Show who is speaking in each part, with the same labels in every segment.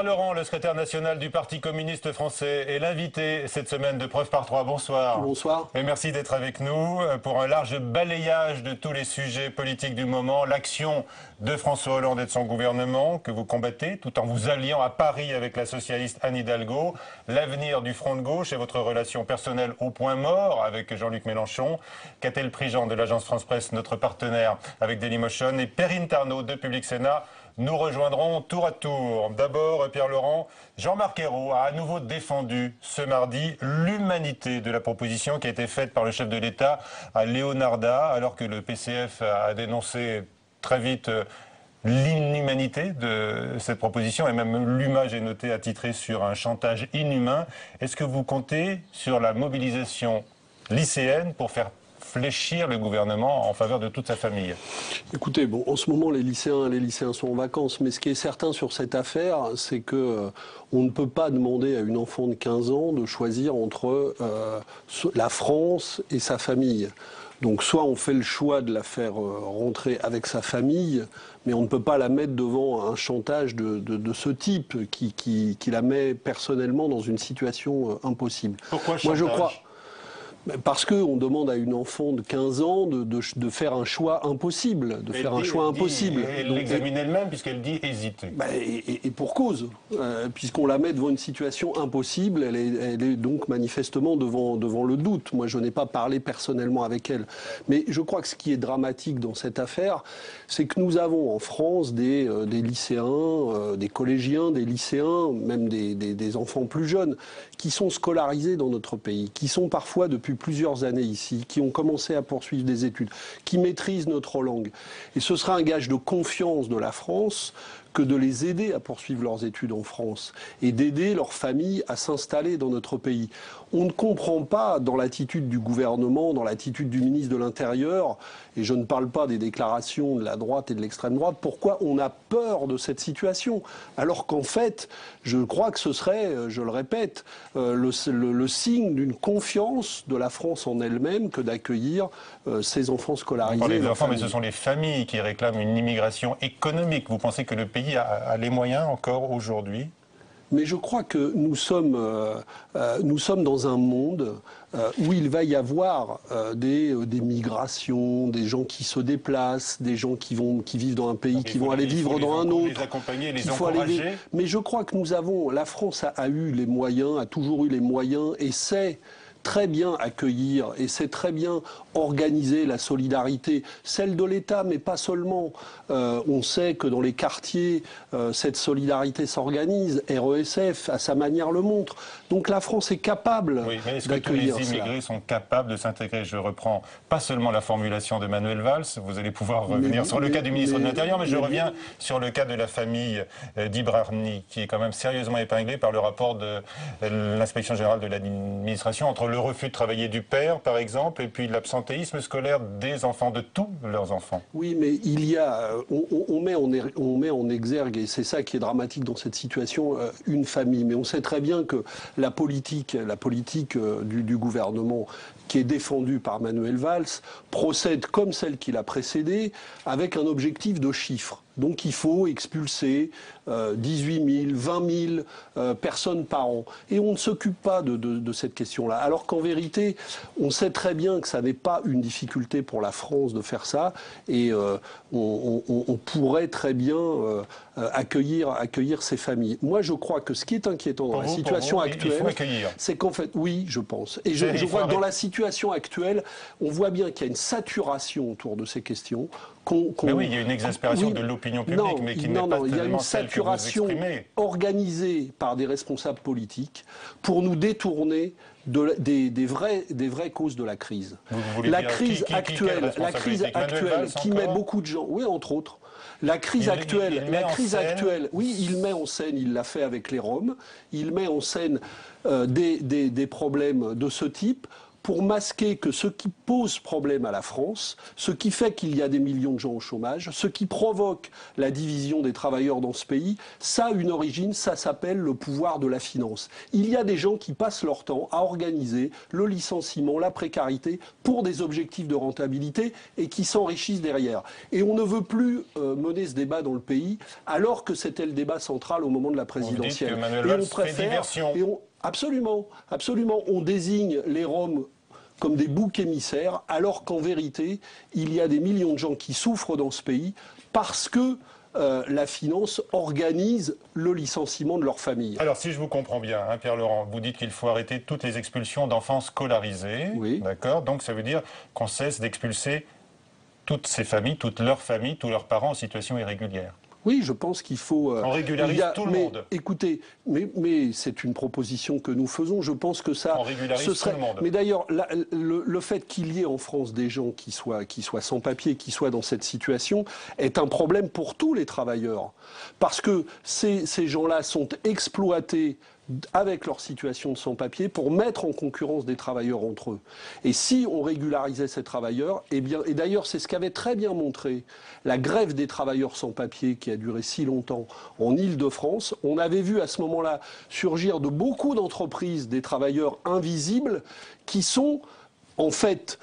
Speaker 1: Pierre Laurent, le secrétaire national du Parti communiste français, est l'invité cette semaine de Preuve par Trois. Bonsoir.
Speaker 2: Bonsoir.
Speaker 1: Et merci d'être avec nous pour un large balayage de tous les sujets politiques du moment. L'action de François Hollande et de son gouvernement que vous combattez tout en vous alliant à Paris avec la socialiste Anne Hidalgo. L'avenir du Front de gauche et votre relation personnelle au point mort avec Jean-Luc Mélenchon. Catel Prigent de l'agence France-Presse, notre partenaire avec Dailymotion. Et Perrine Tarnaud de Public Sénat nous rejoindront tour à tour. D'abord, Pierre Laurent, Jean-Marc Ayrault a à nouveau défendu ce mardi l'humanité de la proposition qui a été faite par le chef de l'État à Leonarda, alors que le PCF a dénoncé très vite l'inhumanité de cette proposition, et même l'Humage est noté attitré sur un chantage inhumain. Est-ce que vous comptez sur la mobilisation lycéenne pour faire fléchir le gouvernement en faveur de toute sa famille?
Speaker 2: Écoutez, bon, en ce moment, les lycéens sont en vacances, mais ce qui est certain sur cette affaire, c'est que on ne peut pas demander à une enfant de 15 ans de choisir entre la France et sa famille. Donc, soit on fait le choix de la faire rentrer avec sa famille, mais on ne peut pas la mettre devant un chantage de ce type qui la met personnellement dans une situation impossible.
Speaker 1: Pourquoi
Speaker 2: Moi,
Speaker 1: chantage?
Speaker 2: je crois. Parce qu'on demande à une enfant de 15 ans de faire un choix impossible,
Speaker 1: Elle l'examine elle-même puisqu'elle dit hésiter.
Speaker 2: Et pour cause, puisqu'on la met devant une situation impossible, elle est donc manifestement devant le doute. Moi, je n'ai pas parlé personnellement avec elle. Mais je crois que ce qui est dramatique dans cette affaire, c'est que nous avons en France des lycéens, des collégiens, des lycéens, même des enfants plus jeunes, qui sont scolarisés dans notre pays, qui sont parfois depuis plusieurs années ici, qui ont commencé à poursuivre des études, qui maîtrisent notre langue. Et ce sera un gage de confiance de la France que de les aider à poursuivre leurs études en France et d'aider leurs familles à s'installer dans notre pays. On ne comprend pas dans l'attitude du gouvernement, dans l'attitude du ministre de l'Intérieur, et je ne parle pas des déclarations de la droite et de l'extrême droite, pourquoi on a peur de cette situation, alors qu'en fait, je crois que ce serait, je le répète, le signe d'une confiance de la France en elle-même que d'accueillir ces enfants scolarisés.
Speaker 1: On parle des enfants, mais ce sont les familles qui réclament une immigration économique. Vous pensez que le pays a les moyens encore aujourd'hui?
Speaker 2: Mais je crois que nous sommes dans un monde où il va y avoir des migrations, des gens qui se déplacent, des gens qui vivent dans un pays, qui vont aller vivre dans un autre.
Speaker 1: Les accompagner, les encourager.
Speaker 2: Mais je crois que la France a eu les moyens, a toujours eu les moyens, et sait très bien accueillir et sait très bien organiser la solidarité, celle de l'État, mais pas seulement. On sait que dans les quartiers, cette solidarité s'organise. RESF, à sa manière, le montre. Donc la France est capable d'accueillir.
Speaker 1: Oui, mais est-ce que tous les immigrés sont capables de s'intégrer? Je reprends pas seulement la formulation de Manuel Valls, vous allez pouvoir revenir sur le cas du ministre de l'Intérieur, mais je reviens sur le cas de la famille d'Ibrahim, qui est quand même sérieusement épinglée par le rapport de l'inspection générale de l'administration entre le refus de travailler du père, par exemple, et puis l'absentéisme scolaire des enfants, de tous leurs enfants. Oui, mais
Speaker 2: il y a, on met en exergue, et c'est ça qui est dramatique dans cette situation, une famille. Mais on sait très bien que la politique du gouvernement, qui est défendue par Manuel Valls, procède comme celle qui l'a précédée, avec un objectif de chiffres. Donc il faut expulser 18 000, 20 000 personnes par an. Et on ne s'occupe pas de cette question-là. Alors qu'en vérité, on sait très bien que ça n'est pas une difficulté pour la France de faire ça. Et on pourrait très bien accueillir ces familles. Moi, je crois que ce qui est inquiétant dans la situation actuelle, c'est qu'en fait, oui, je pense. Et je vois que dans la situation actuelle, on voit bien qu'il y a une saturation autour de ces questions.
Speaker 1: Mais oui, il y a une exaspération de l'opinion publique, mais qui n'est pas tellement celle que vous exprimez.
Speaker 2: Il y a une saturation organisée par des responsables politiques pour nous détourner des vraies causes de la crise. La crise actuelle qui met beaucoup de gens, oui, entre autres. La crise actuelle, oui, il met en scène, il l'a fait avec les Roms, il met en scène des problèmes de ce type pour masquer que ce qui pose problème à la France, ce qui fait qu'il y a des millions de gens au chômage, ce qui provoque la division des travailleurs dans ce pays, ça a une origine, ça s'appelle le pouvoir de la finance. Il y a des gens qui passent leur temps à organiser le licenciement, la précarité pour des objectifs de rentabilité et qui s'enrichissent derrière. Et on ne veut plus mener ce débat dans le pays alors que c'était le débat central au moment de la présidentielle.
Speaker 1: Vous dites que Manuel Valls fait diversion.
Speaker 2: Absolument, absolument. On désigne les Roms comme des boucs émissaires, alors qu'en vérité, il y a des millions de gens qui souffrent dans ce pays parce que la finance organise le licenciement de leur famille.
Speaker 1: Alors, si je vous comprends bien, hein, Pierre Laurent, vous dites qu'il faut arrêter toutes les expulsions d'enfants scolarisés.
Speaker 2: Oui.
Speaker 1: D'accord. Donc, ça veut dire qu'on cesse d'expulser toutes ces familles, toutes leurs familles, tous leurs parents en situation irrégulière.
Speaker 2: Oui, je pense qu'il faut...
Speaker 1: On régularise tout le monde.
Speaker 2: Écoutez, mais c'est une proposition que nous faisons. Je pense que ça...
Speaker 1: On régularise tout le monde.
Speaker 2: Mais d'ailleurs, le fait qu'il y ait en France des gens qui soient sans papier, qui soient dans cette situation, est un problème pour tous les travailleurs. Parce que ces gens-là sont exploités avec leur situation de sans-papier pour mettre en concurrence des travailleurs entre eux. Et si on régularisait ces travailleurs, eh bien, et d'ailleurs c'est ce qu'avait très bien montré la grève des travailleurs sans-papier qui a duré si longtemps en Île-de-France, on avait vu à ce moment-là surgir de beaucoup d'entreprises des travailleurs invisibles qui sont en fait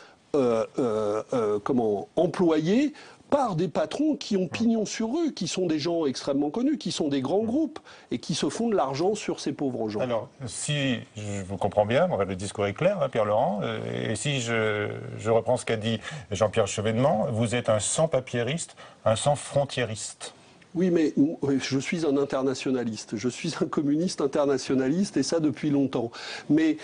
Speaker 2: employés par des patrons qui ont pignon sur rue, qui sont des gens extrêmement connus, qui sont des grands groupes et qui se font de l'argent sur ces pauvres gens.
Speaker 1: Alors, si je vous comprends bien, le discours est clair, hein, Pierre Laurent, et si je reprends ce qu'a dit Jean-Pierre Chevènement, vous êtes un sans-papiériste, un sans-frontiériste.
Speaker 2: Oui, mais je suis un internationaliste, je suis un communiste internationaliste, et ça depuis longtemps. Mais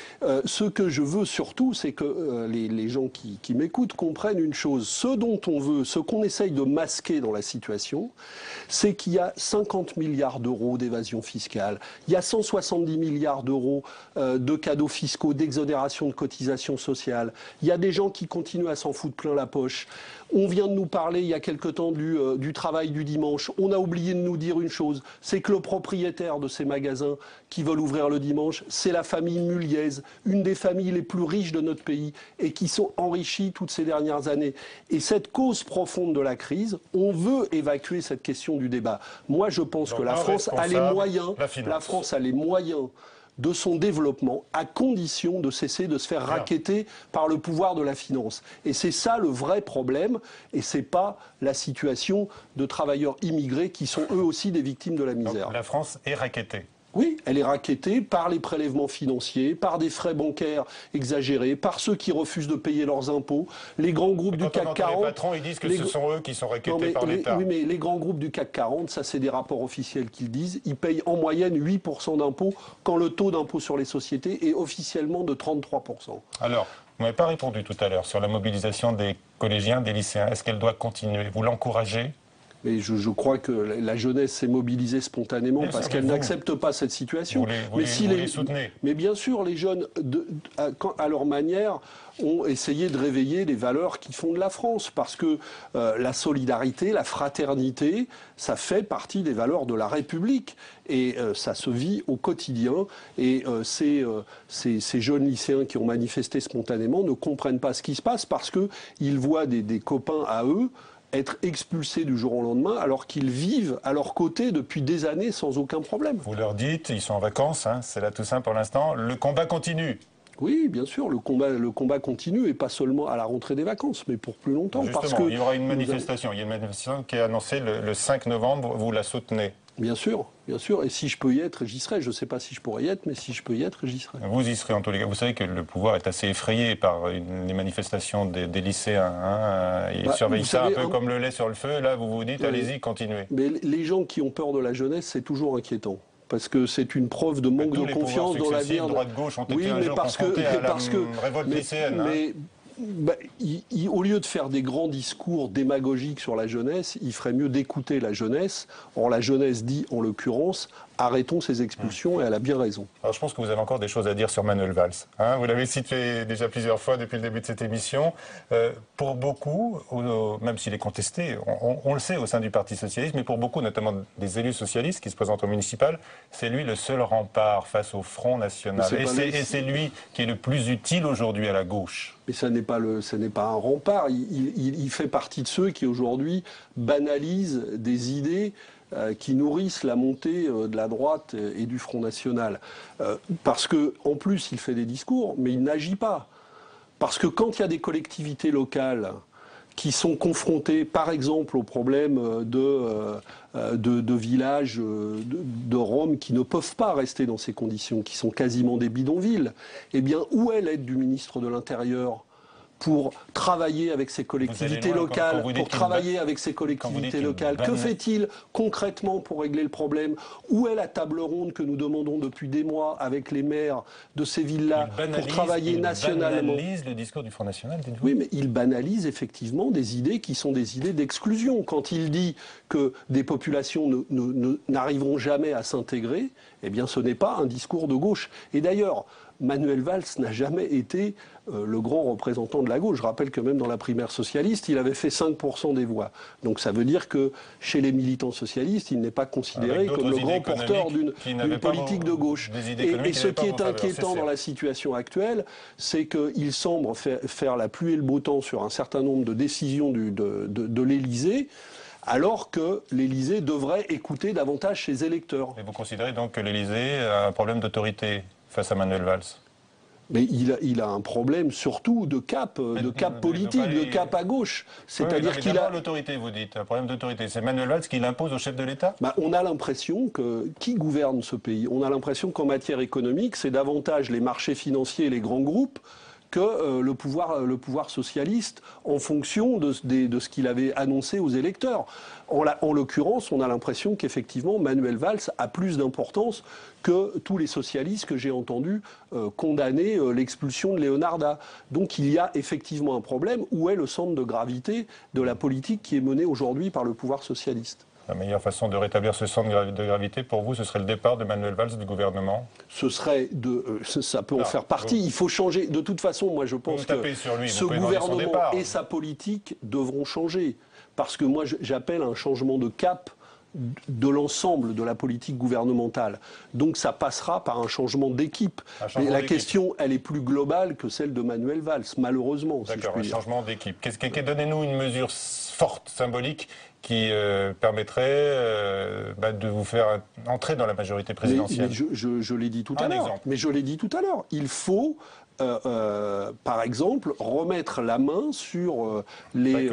Speaker 2: ce que je veux surtout, c'est que les gens qui m'écoutent comprennent une chose. Ce dont on veut, ce qu'on essaye de masquer dans la situation, c'est qu'il y a 50 milliards d'euros d'évasion fiscale, il y a 170 milliards d'euros de cadeaux fiscaux, d'exonération de cotisations sociales, il y a des gens qui continuent à s'en foutre plein la poche. On vient de nous parler il y a quelque temps du travail du dimanche. On a oublié de nous dire une chose, c'est que le propriétaire de ces magasins qui veulent ouvrir le dimanche, c'est la famille Muliez, une des familles les plus riches de notre pays et qui sont enrichies toutes ces dernières années. Et cette cause profonde de la crise, on veut évacuer cette question du débat. Moi, je pense que la France a les moyens de son développement, à condition de cesser de se faire racketter par le pouvoir de la finance. Et c'est ça le vrai problème, et c'est pas la situation de travailleurs immigrés qui sont eux aussi des victimes de la misère.
Speaker 1: Donc, la France est rackettée.
Speaker 2: Oui, elle est rackettée par les prélèvements financiers, par des frais bancaires exagérés, par ceux qui refusent de payer leurs impôts. Les grands groupes du CAC 40...
Speaker 1: Les patrons, ils disent que ce sont eux qui sont rackettés par l'État.
Speaker 2: Oui, mais les grands groupes du CAC 40, ça c'est des rapports officiels qu'ils disent, ils payent en moyenne 8% d'impôts quand le taux d'impôt sur les sociétés est officiellement de 33%.
Speaker 1: Alors, vous n'avez pas répondu tout à l'heure sur la mobilisation des collégiens, des lycéens. Est-ce qu'elle doit continuer? Vous l'encouragez?
Speaker 2: Mais je crois que la jeunesse s'est mobilisée spontanément parce qu'elle n'accepte pas cette situation.
Speaker 1: Vous les soutenez.
Speaker 2: Mais bien sûr, les jeunes, à leur manière, ont essayé de réveiller les valeurs qui font de la France. Parce que la solidarité, la fraternité, ça fait partie des valeurs de la République. Et ça se vit au quotidien. Et ces jeunes lycéens qui ont manifesté spontanément ne comprennent pas ce qui se passe parce qu'ils voient des copains à eux être expulsés du jour au lendemain alors qu'ils vivent à leur côté depuis des années sans aucun problème.
Speaker 1: Vous leur dites, ils sont en vacances, hein, c'est là tout simple pour l'instant, le combat continue.
Speaker 2: Oui, bien sûr, le combat continue et pas seulement à la rentrée des vacances, mais pour plus longtemps.
Speaker 1: Justement,
Speaker 2: parce que
Speaker 1: il y aura une manifestation. Il y a une manifestation qui est annoncée le 5 novembre, vous la soutenez?
Speaker 2: Bien sûr, et si je peux y être, j'y serai. Je ne sais pas si je pourrai y être, mais si je peux y être, j'y serai.
Speaker 1: Vous y serez en tous les cas. Vous savez que le pouvoir est assez effrayé par les manifestations des lycéens. Hein. Ils surveillent ça un peu comme le lait sur le feu. Là, vous vous dites, allez-y, continuez.
Speaker 2: Mais les gens qui ont peur de la jeunesse, c'est toujours inquiétant. Parce que c'est une preuve de manque de confiance dans l'avenir.
Speaker 1: Droite-gauche ont été un jour confrontés à la révolte lycéenne.
Speaker 2: Au lieu de faire des grands discours démagogiques sur la jeunesse, il ferait mieux d'écouter la jeunesse. Or, la jeunesse dit, en l'occurrence, arrêtons ces expulsions, et elle a bien raison.
Speaker 1: Alors je pense que vous avez encore des choses à dire sur Manuel Valls. Hein, vous l'avez cité déjà plusieurs fois depuis le début de cette émission. Pour beaucoup, même s'il est contesté, on le sait au sein du Parti socialiste, mais pour beaucoup, notamment des élus socialistes qui se présentent au municipal, c'est lui le seul rempart face au Front National. Et c'est lui qui est le plus utile aujourd'hui à la gauche.
Speaker 2: Mais ce n'est pas un rempart. Il fait partie de ceux qui aujourd'hui banalisent des idées qui nourrissent la montée de la droite et du Front National. Parce qu'en plus, il fait des discours, mais il n'agit pas. Parce que quand il y a des collectivités locales qui sont confrontées, par exemple, au problème de villages de Roms qui ne peuvent pas rester dans ces conditions, qui sont quasiment des bidonvilles, eh bien, où est l'aide du ministre de l'Intérieur pour travailler avec ces collectivités locales, Que fait-il concrètement pour régler le problème? Où est la table ronde que nous demandons depuis des mois avec les maires de ces villes-là pour travailler nationalement?
Speaker 1: Il banalise le discours du Front National, dites-vous?
Speaker 2: Oui, mais il banalise effectivement des idées qui sont des idées d'exclusion. Quand il dit que des populations n'arriveront jamais à s'intégrer, eh bien ce n'est pas un discours de gauche. Et d'ailleurs, Manuel Valls n'a jamais été le grand représentant de la gauche. Je rappelle que même dans la primaire socialiste, il avait fait 5% des voix. Donc ça veut dire que chez les militants socialistes, il n'est pas considéré comme le grand porteur d'une politique de gauche. Et ce qui est inquiétant dans la situation actuelle, c'est qu'il semble faire la pluie et le beau temps sur un certain nombre de décisions de l'Élysée, alors que l'Élysée devrait écouter davantage ses électeurs.
Speaker 1: Et vous considérez donc que l'Élysée a un problème d'autorité face à Manuel Valls?
Speaker 2: Mais il a un problème surtout de cap politique, de cap à gauche.
Speaker 1: C'est-à-dire qu'il a l'autorité, vous dites, un problème d'autorité. C'est Manuel Valls qui l'impose au chef de l'État?
Speaker 2: On a l'impression que qui gouverne ce pays? On a l'impression qu'en matière économique, c'est davantage les marchés financiers et les grands groupes que le pouvoir socialiste en fonction de ce qu'il avait annoncé aux électeurs. En l'occurrence, on a l'impression qu'effectivement Manuel Valls a plus d'importance que tous les socialistes que j'ai entendus condamner l'expulsion de Leonarda. Donc il y a effectivement un problème. Où est le centre de gravité de la politique qui est menée aujourd'hui par le pouvoir socialiste?
Speaker 1: La meilleure façon de rétablir ce centre de gravité, pour vous, ce serait le départ de Manuel Valls du gouvernement?
Speaker 2: Ça peut en faire partie. Il faut changer. De toute façon, moi, je pense que ce gouvernement et sa politique devront changer. Parce que moi, j'appelle un changement de cap de l'ensemble de la politique gouvernementale. Donc ça passera par un changement d'équipe. Mais la question, elle est plus globale que celle de Manuel Valls, malheureusement.
Speaker 1: D'accord, un changement d'équipe. Donnez-nous une mesure forte, symbolique, qui permettrait de vous faire entrer dans la majorité présidentielle.
Speaker 2: Mais je l'ai dit tout à l'heure. Mais je l'ai dit tout à l'heure. Il faut, par exemple, remettre la main sur les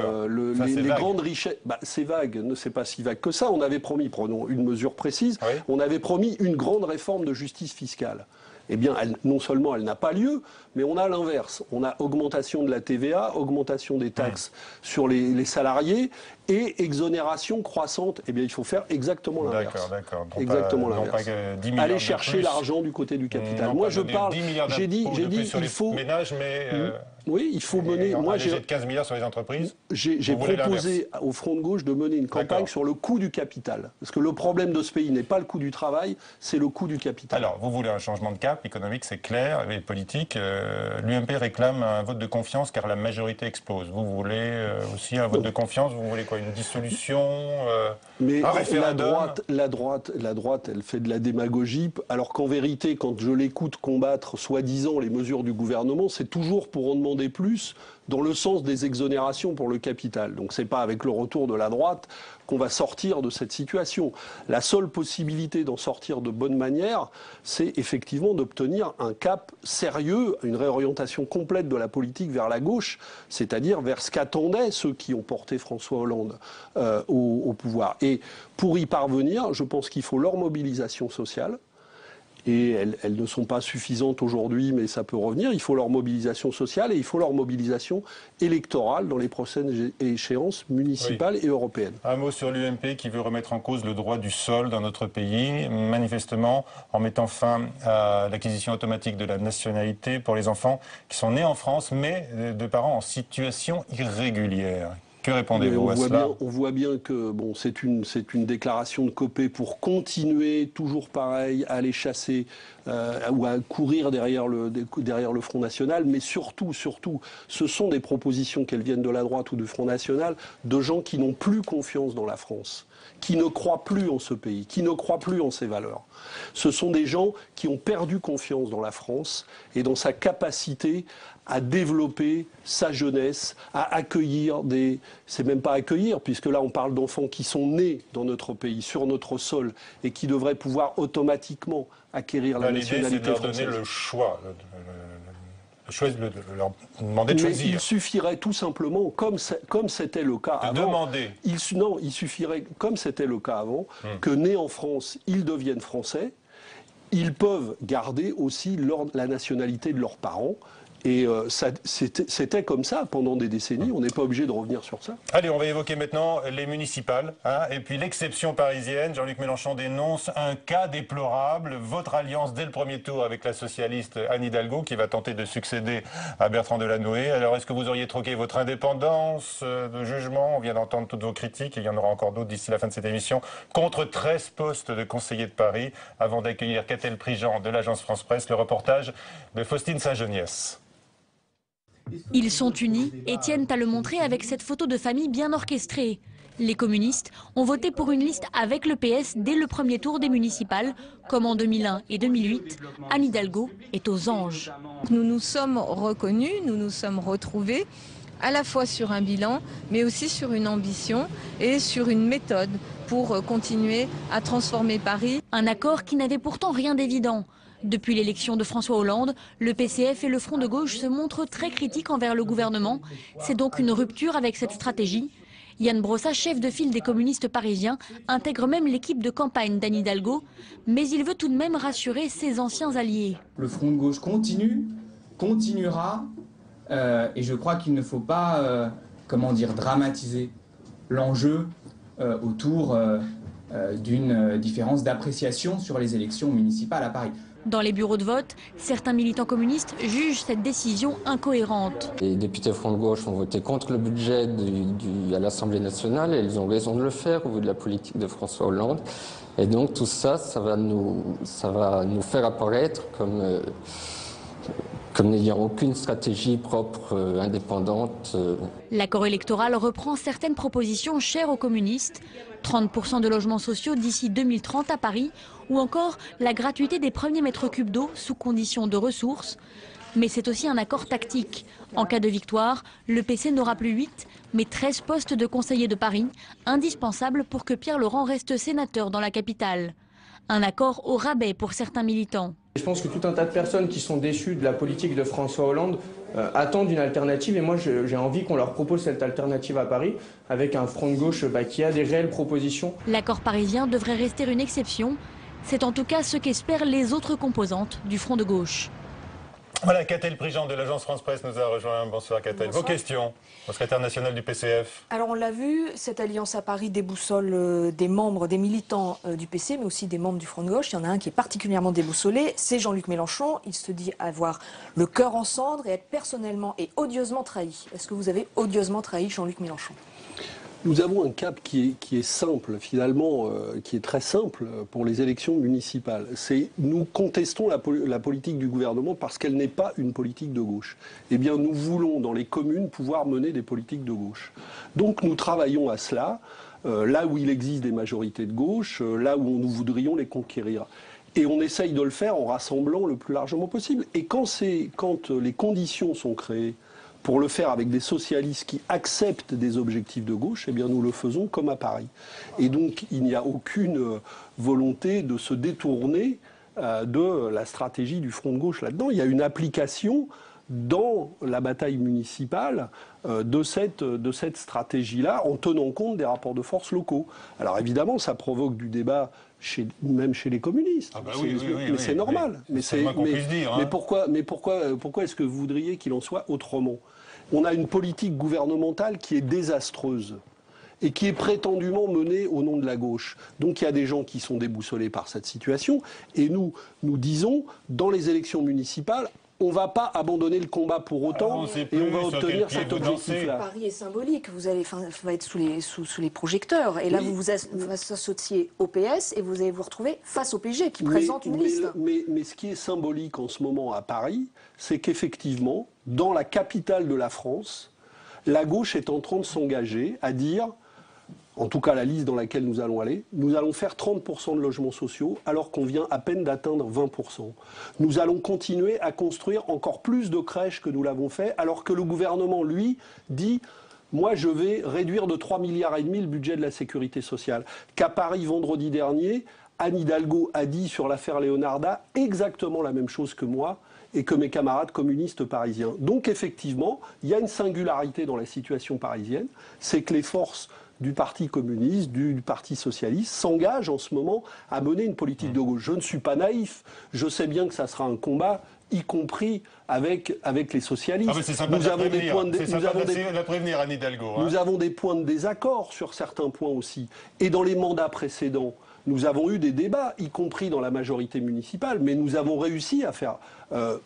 Speaker 2: grandes richesses. C'est vague, c'est pas si vague que ça. On avait promis, prenons une mesure précise, oui. On avait promis une grande réforme de justice fiscale. Eh bien, non seulement elle n'a pas lieu, mais on a l'inverse. On a augmentation de la TVA, augmentation des taxes sur les salariés et exonération croissante. Eh bien, il faut faire exactement l'inverse.
Speaker 1: D'accord.
Speaker 2: Exactement l'inverse. Aller chercher l'argent du côté du capital. Moi, je parle. J'ai dit, il faut.
Speaker 1: Ménages, mais.
Speaker 2: Oui, il faut mener.
Speaker 1: Moi, j'ai 15 milliards sur les entreprises.
Speaker 2: J'ai proposé au Front de gauche de mener une campagne sur le coût du capital. Parce que le problème de ce pays n'est pas le coût du travail, c'est le coût du capital.
Speaker 1: Alors, vous voulez un changement de cap économique, c'est clair, et politique. L'UMP réclame un vote de confiance car la majorité explose. Vous voulez aussi un vote de confiance? Vous voulez quoi? Une dissolution?
Speaker 2: Mais
Speaker 1: un référendum?
Speaker 2: la droite, elle fait de la démagogie, alors qu'en vérité, quand je l'écoute combattre soi-disant les mesures du gouvernement, c'est toujours pour en demander plus dans le sens des exonérations pour le capital. Donc c'est pas avec le retour de la droite qu'on va sortir de cette situation. La seule possibilité d'en sortir de bonne manière, c'est effectivement d'obtenir un cap sérieux, une réorientation complète de la politique vers la gauche, c'est-à-dire vers ce qu'attendaient ceux qui ont porté François Hollande au pouvoir. Et pour y parvenir, je pense qu'il faut leur mobilisation sociale. Et elles ne sont pas suffisantes aujourd'hui, mais ça peut revenir. Il faut leur mobilisation sociale et il faut leur mobilisation électorale dans les prochaines échéances municipales et européennes.
Speaker 1: Un mot sur l'UMP qui veut remettre en cause le droit du sol dans notre pays, manifestement en mettant fin à l'acquisition automatique de la nationalité pour les enfants qui sont nés en France, mais de parents en situation irrégulière. Que répondez-vous à cela?
Speaker 2: On voit bien que bon, c'est une déclaration de Copé pour continuer, toujours pareil, à aller chasser ou à courir derrière le Front National. Mais surtout, ce sont des propositions, qu'elles viennent de la droite ou du Front National, de gens qui n'ont plus confiance dans la France, qui ne croient plus en ce pays, qui ne croient plus en ses valeurs. Ce sont des gens qui ont perdu confiance dans la France et dans sa capacité à développer sa jeunesse, à accueillir c'est même pas accueillir, puisque là on parle d'enfants qui sont nés dans notre pays, sur notre sol, et qui devraient pouvoir automatiquement acquérir la nationalité française.
Speaker 1: L'idée, c'est de leur donner le choix, de leur demander de choisir.
Speaker 2: Il suffirait tout simplement, comme c'était le cas avant,
Speaker 1: demander.
Speaker 2: Il suffirait, comme c'était le cas avant, que nés en France, ils deviennent français. Ils peuvent garder aussi la nationalité de leurs parents. Et c'était comme ça pendant des décennies, on n'est pas obligé de revenir sur ça.
Speaker 1: Allez, on va évoquer maintenant les municipales, et puis l'exception parisienne. Jean-Luc Mélenchon dénonce un cas déplorable, votre alliance dès le premier tour avec la socialiste Anne Hidalgo, qui va tenter de succéder à Bertrand Delanoë. Alors, est-ce que vous auriez troqué votre indépendance de jugement? On vient d'entendre toutes vos critiques, il y en aura encore d'autres d'ici la fin de cette émission, contre 13 postes de conseiller de Paris, avant d'accueillir Catel Prigent de l'agence France-Presse, le reportage de Faustine Saint-Geniès.
Speaker 3: Ils sont unis et tiennent à le montrer avec cette photo de famille bien orchestrée. Les communistes ont voté pour une liste avec le PS dès le premier tour des municipales, comme en 2001 et 2008. Anne Hidalgo est aux anges.
Speaker 4: Nous nous sommes reconnus, nous nous sommes retrouvés, à la fois sur un bilan, mais aussi sur une ambition et sur une méthode pour continuer à transformer Paris.
Speaker 3: Un accord qui n'avait pourtant rien d'évident. Depuis l'élection de François Hollande, le PCF et le Front de gauche se montrent très critiques envers le gouvernement. C'est donc une rupture avec cette stratégie. Yann Brossa, chef de file des communistes parisiens, intègre même l'équipe de campagne d'Anne Hidalgo, mais il veut tout de même rassurer ses anciens alliés.
Speaker 5: Le Front de gauche continuera, et je crois qu'il ne faut pas, dramatiser l'enjeu autour d'une différence d'appréciation sur les élections municipales à Paris.
Speaker 3: Dans les bureaux de vote, certains militants communistes jugent cette décision incohérente.
Speaker 6: Les députés Front de gauche ont voté contre le budget à l'Assemblée nationale et ils ont raison de le faire au vu de la politique de François Hollande. Et donc tout ça, ça va nous faire apparaître comme n'ayant aucune stratégie propre, indépendante.
Speaker 3: L'accord électoral reprend certaines propositions chères aux communistes. 30% de logements sociaux d'ici 2030 à Paris, ou encore la gratuité des premiers mètres cubes d'eau sous condition de ressources. Mais c'est aussi un accord tactique. En cas de victoire, le PC n'aura plus 8, mais 13 postes de conseiller de Paris, indispensables pour que Pierre Laurent reste sénateur dans la capitale. Un accord au rabais pour certains militants.
Speaker 7: Je pense que tout un tas de personnes qui sont déçues de la politique de François Hollande attendent une alternative, et moi j'ai envie qu'on leur propose cette alternative à Paris avec un front de gauche qui a des réelles propositions.
Speaker 3: L'accord parisien devrait rester une exception. C'est en tout cas ce qu'espèrent les autres composantes du front de gauche.
Speaker 1: Voilà, Catel Prigent de l'agence France-Presse nous a rejoint. Bonsoir Catel. Vos questions au secrétaire national du PCF.
Speaker 8: Alors on l'a vu, cette alliance à Paris déboussole des membres, des militants du PC, mais aussi des membres du Front de gauche. Il y en a un qui est particulièrement déboussolé, c'est Jean-Luc Mélenchon. Il se dit avoir le cœur en cendres et être personnellement et odieusement trahi. Est-ce que vous avez odieusement trahi Jean-Luc Mélenchon ?
Speaker 2: Nous avons un cap qui est simple, finalement, qui est très simple pour les élections municipales. Nous contestons la politique du gouvernement parce qu'elle n'est pas une politique de gauche. Eh bien, nous voulons, dans les communes, pouvoir mener des politiques de gauche. Donc, nous travaillons à cela, là où il existe des majorités de gauche, là où nous voudrions les conquérir. Et on essaye de le faire en rassemblant le plus largement possible. Et quand les conditions sont créées pour le faire avec des socialistes qui acceptent des objectifs de gauche, eh bien nous le faisons comme à Paris. Et donc il n'y a aucune volonté de se détourner de la stratégie du Front de gauche là-dedans. Il y a une application dans la bataille municipale de cette stratégie-là, en tenant compte des rapports de force locaux. Alors évidemment, ça provoque du débat même chez les communistes.
Speaker 1: Ah bah oui,
Speaker 2: mais c'est normal. Mais pourquoi est-ce que vous voudriez qu'il en soit autrement ? On a une politique gouvernementale qui est désastreuse et qui est prétendument menée au nom de la gauche. Donc il y a des gens qui sont déboussolés par cette situation. Et nous disons, dans les élections municipales, on ne va pas abandonner le combat pour autant et on va obtenir cet objectif-là.
Speaker 8: Paris est symbolique, vous allez être sous les projecteurs. Et là, vous vous associez au PS et vous allez vous retrouver face au PG qui présente une liste.
Speaker 2: Mais ce qui est symbolique en ce moment à Paris, c'est qu'effectivement, dans la capitale de la France, la gauche est en train de s'engager à dire, en tout cas la liste dans laquelle nous allons aller, nous allons faire 30% de logements sociaux alors qu'on vient à peine d'atteindre 20%. Nous allons continuer à construire encore plus de crèches que nous l'avons fait alors que le gouvernement, lui, dit « moi je vais réduire de 3,5 milliards le budget de la sécurité sociale ». Qu'à Paris, vendredi dernier, Anne Hidalgo a dit sur l'affaire Leonarda exactement la même chose que moi et que mes camarades communistes parisiens. Donc effectivement, il y a une singularité dans la situation parisienne, c'est que les forces du Parti communiste, du Parti socialiste, s'engagent en ce moment à mener une politique de gauche. Je ne suis pas naïf, je sais bien que ça sera un combat, y compris avec les socialistes.
Speaker 1: Ah, c'est sympa
Speaker 2: nous avons des points
Speaker 1: de prévenir, Anne Hidalgo.
Speaker 2: Nous avons des points de désaccord sur certains points aussi. Et dans les mandats précédents, nous avons eu des débats, y compris dans la majorité municipale, mais nous avons réussi à faire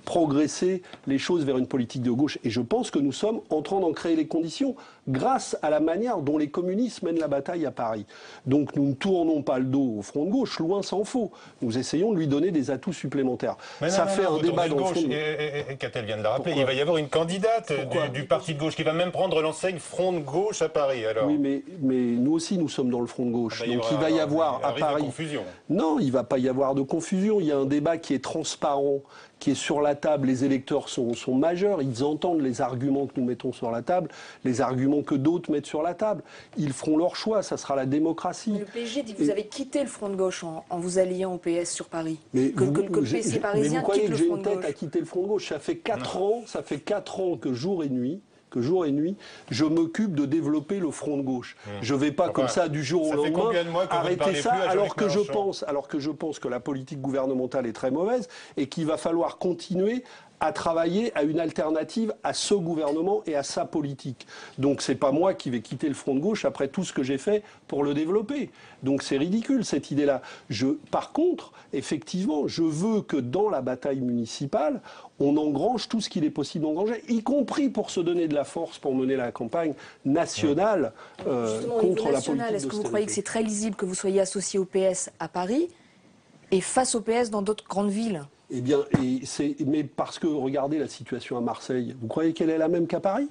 Speaker 2: progresser les choses vers une politique de gauche. Et je pense que nous sommes en train d'en créer les conditions grâce à la manière dont les communistes mènent la bataille à Paris. Donc nous ne tournons pas le dos au front de gauche, loin s'en faut. Nous essayons de lui donner des atouts supplémentaires.
Speaker 1: Ça fait un débat dans le front de gauche. Et Catel vient de le rappeler, il va y avoir une candidate du parti de gauche qui va même prendre l'enseigne front de gauche à Paris. Alors.
Speaker 2: Oui, mais nous aussi nous sommes dans le front de gauche. Donc il va y avoir à Paris...
Speaker 1: Confusion.
Speaker 2: Non, il ne va pas y avoir de confusion. Il y a un débat qui est transparent, qui est sur la table. Les électeurs sont majeurs. Ils entendent les arguments que nous mettons sur la table, les arguments que d'autres mettent sur la table. Ils feront leur choix. Ça sera la démocratie.
Speaker 8: Mais le PSG dit que vous avez quitté le front de gauche en vous alliant au PS sur Paris. Que le PC parisien quitte le front de gauche. Mais vous croyez que j'ai une tête à quitter le front de gauche? Ça fait 4 ans que jour et nuit, je m'occupe de développer le front de gauche. Je ne vais pas comme ça du jour au lendemain arrêter ça alors que je pense que la politique gouvernementale est très mauvaise et qu'il va falloir continuer à travailler à une alternative à ce gouvernement et à sa politique. Donc c'est pas moi qui vais quitter le front de gauche après tout ce que j'ai fait pour le développer. Donc c'est ridicule cette idée-là. Par contre, effectivement, je veux que dans la bataille municipale, on engrange tout ce qu'il est possible d'engranger, y compris pour se donner de la force pour mener la campagne nationale contre la politique. Est-ce que vous croyez que c'est très lisible que vous soyez associé au PS à Paris et face au PS dans d'autres grandes villes ?
Speaker 2: Eh bien, mais parce que regardez la situation à Marseille. Vous croyez qu'elle est la même qu'à Paris?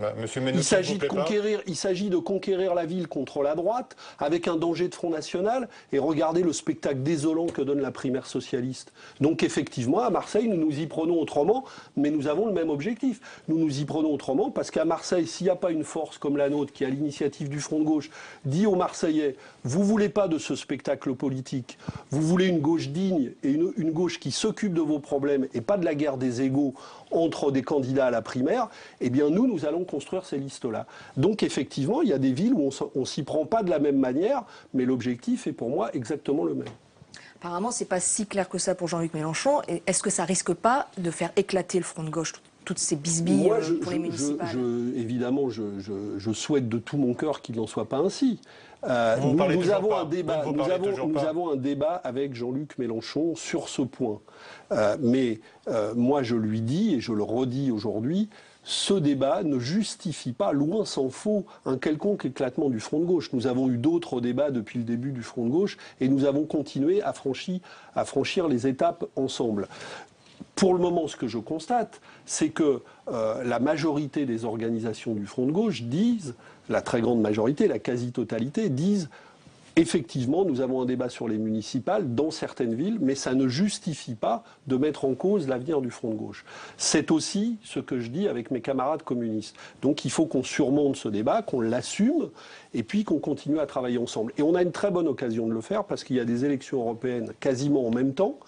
Speaker 2: Il s'agit de conquérir la ville contre la droite avec un danger de Front National et regardez le spectacle désolant que donne la primaire socialiste. Donc effectivement, à Marseille, nous nous y prenons autrement, mais nous avons le même objectif. Nous nous y prenons autrement parce qu'à Marseille, s'il n'y a pas une force comme la nôtre qui est à l'initiative du Front de gauche, dit aux Marseillais, vous voulez pas de ce spectacle politique, vous voulez une gauche digne et une gauche qui s'occupe de vos problème et pas de la guerre des égos entre des candidats à la primaire, eh bien nous allons construire ces listes-là. Donc effectivement, il y a des villes où on s'y prend pas de la même manière, mais l'objectif est pour moi exactement le même.
Speaker 8: Apparemment, c'est pas si clair que ça pour Jean-Luc Mélenchon. Est-ce que ça risque pas de faire éclater le front de gauche, toutes ces bisbilles pour les municipales?
Speaker 2: Évidemment, je souhaite de tout mon cœur qu'il n'en soit pas ainsi. Nous avons un débat avec Jean-Luc Mélenchon sur ce point. Mais moi, je lui dis, et je le redis aujourd'hui, ce débat ne justifie pas, loin s'en faut, un quelconque éclatement du front de gauche. Nous avons eu d'autres débats depuis le début du front de gauche et nous avons continué à franchir les étapes ensemble. Pour le moment, ce que je constate, c'est que la majorité des organisations du front de gauche disent, la très grande majorité, la quasi-totalité, disent effectivement, nous avons un débat sur les municipales dans certaines villes, mais ça ne justifie pas de mettre en cause l'avenir du front de gauche. C'est aussi ce que je dis avec mes camarades communistes. Donc il faut qu'on surmonte ce débat, qu'on l'assume, et puis qu'on continue à travailler ensemble. Et on a une très bonne occasion de le faire, parce qu'il y a des élections européennes quasiment en même temps.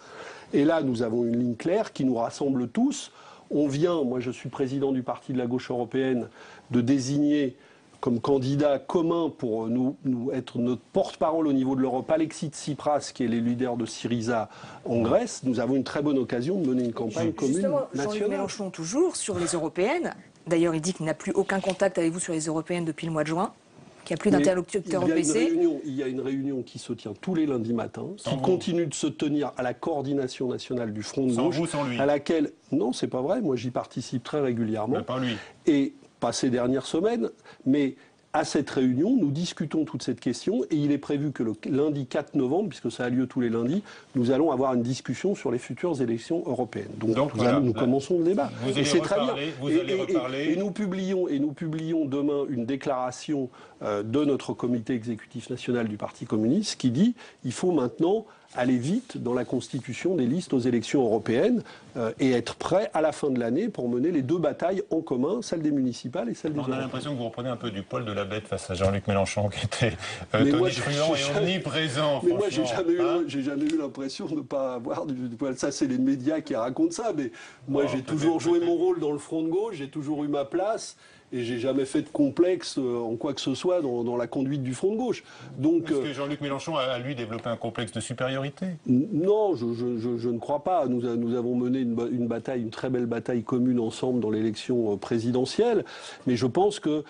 Speaker 2: Et là, nous avons une ligne claire qui nous rassemble tous. On vient, moi je suis président du Parti de la gauche européenne, de désigner comme candidat commun pour nous être notre porte-parole au niveau de l'Europe, Alexis Tsipras, qui est le leader de Syriza en Grèce. Nous avons une très bonne occasion de mener une campagne commune nationale.
Speaker 8: Jean-Luc Mélenchon, toujours sur les européennes. D'ailleurs, il dit qu'il n'a plus aucun contact avec vous sur les européennes depuis le mois de juin. qu'il n'y a plus d'interlocuteur au PC.
Speaker 2: Il y a une réunion qui se tient tous les lundis matins, qui continue de se tenir à la coordination nationale du Front de gauche,
Speaker 1: sans vous, sans lui.
Speaker 2: à laquelle... Non, c'est pas vrai, moi j'y participe très régulièrement.
Speaker 1: Mais pas lui.
Speaker 2: Et pas ces dernières semaines, mais... À cette réunion, nous discutons toute cette question et il est prévu que le lundi 4 novembre, puisque ça a lieu tous les lundis, nous allons avoir une discussion sur les futures élections européennes. Donc voilà, nous commençons le débat.
Speaker 1: Et c'est très bien.
Speaker 2: Et nous publions demain une déclaration de notre comité exécutif national du Parti communiste qui dit qu'il faut maintenant aller vite dans la constitution des listes aux élections européennes et être prêt à la fin de l'année pour mener les deux batailles en commun, celle des municipales et celle des européennes.
Speaker 1: On a l'impression que vous reprenez un peu du poil de la bête face à Jean-Luc Mélenchon qui était tonitruant et omniprésent.
Speaker 2: Mais moi, j'ai jamais eu l'impression de ne pas avoir du poil. Ça, c'est les médias qui racontent ça. Mais moi, j'ai toujours joué mon rôle dans le Front de gauche, j'ai toujours eu ma place. Et j'ai jamais fait de complexe en quoi que ce soit dans la conduite du Front de gauche. Donc,
Speaker 1: est-ce que Jean-Luc Mélenchon a, lui, développé un complexe de supériorité?
Speaker 2: Non, je ne crois pas. Nous avons mené une bataille, une très belle bataille commune ensemble dans l'élection présidentielle. Mais je pense que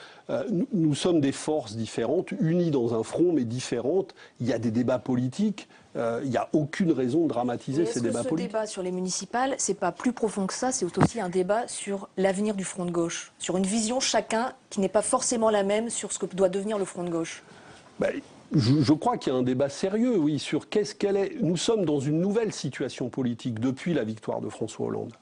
Speaker 2: nous sommes des forces différentes, unies dans un front, mais différentes. Il y a des débats politiques. Il n'y a aucune raison de dramatiser ces débats politiques.
Speaker 8: Ce débat sur les municipales, c'est pas plus profond que ça, c'est aussi un débat sur l'avenir du Front de gauche, sur une vision chacun qui n'est pas forcément la même sur ce que doit devenir le Front de gauche.
Speaker 2: Je crois qu'il y a un débat sérieux, oui, sur qu'elle est. Nous sommes dans une nouvelle situation politique depuis la victoire de François Hollande.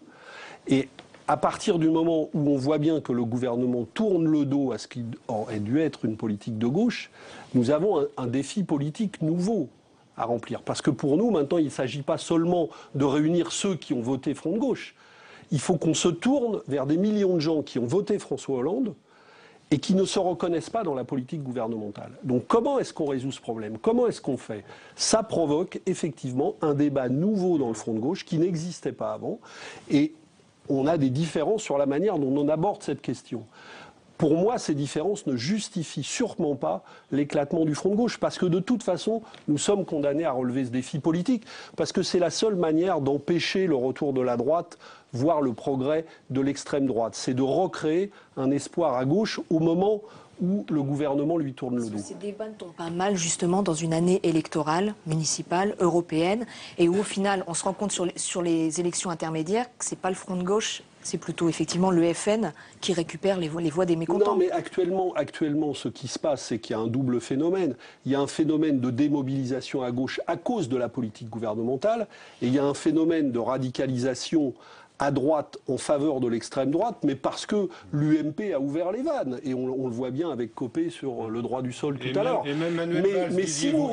Speaker 2: Et à partir du moment où on voit bien que le gouvernement tourne le dos à ce qui aurait dû être une politique de gauche, nous avons un défi politique nouveau à remplir. Parce que pour nous, maintenant, il ne s'agit pas seulement de réunir ceux qui ont voté Front de gauche. Il faut qu'on se tourne vers des millions de gens qui ont voté François Hollande et qui ne se reconnaissent pas dans la politique gouvernementale. Donc comment est-ce qu'on résout ce problème? Comment est-ce qu'on fait? Ça provoque effectivement un débat nouveau dans le Front de gauche qui n'existait pas avant. Et on a des différences sur la manière dont on aborde cette question. Pour moi, ces différences ne justifient sûrement pas l'éclatement du Front de gauche, parce que de toute façon, nous sommes condamnés à relever ce défi politique, parce que c'est la seule manière d'empêcher le retour de la droite, voire le progrès de l'extrême droite. C'est de recréer un espoir à gauche au moment où le gouvernement lui tourne le dos.
Speaker 8: Ces débats ne tombent pas mal justement dans une année électorale, municipale, européenne, et où au final on se rend compte sur les élections intermédiaires que ce n'est pas le Front de gauche, c'est plutôt effectivement le FN qui récupère les voix des mécontents.
Speaker 2: Non, mais actuellement, ce qui se passe, c'est qu'il y a un double phénomène. Il y a un phénomène de démobilisation à gauche à cause de la politique gouvernementale, et il y a un phénomène de radicalisation à droite en faveur de l'extrême droite, mais parce que l'UMP a ouvert les vannes. Et on le voit bien avec Copé sur le droit du sol tout à l'heure.
Speaker 1: Et même Manuel Valls,
Speaker 2: mais si nous